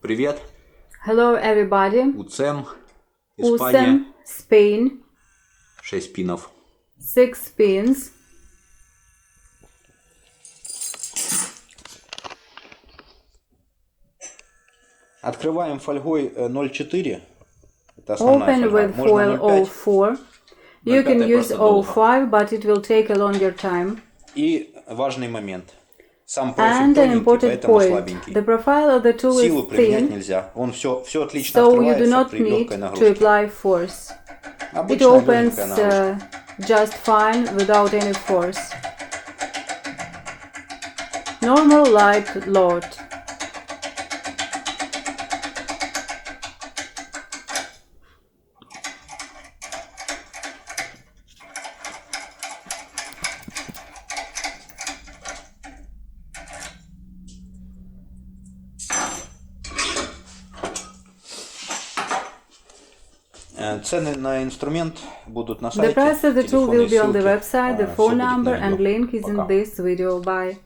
Привет. Hello everybody. Ucem, Испания. Ucem, Spain. 6 пинов. 6 pins. Открываем фольгой 0,4. Это основная Open фольга. with Можно foil 0,5. 04. You can 0,5 use просто долго. 05, but it will take a longer time. И важный момент. Сам профиль And an тоненький, important поэтому point. слабенький. The profile of the tool Силу is применять thin, нельзя. Он все отлично so you do открывается not при need легкой to нагрузке. apply force. It Обычная opens легенькая нагрузка. just fine without any force. Normal light load. Цены на инструмент будут на The сайте. price of the tool Телефонные will be on the ссылки. website, the Всё phone будет number and наверху. link is in Пока. this video. Bye.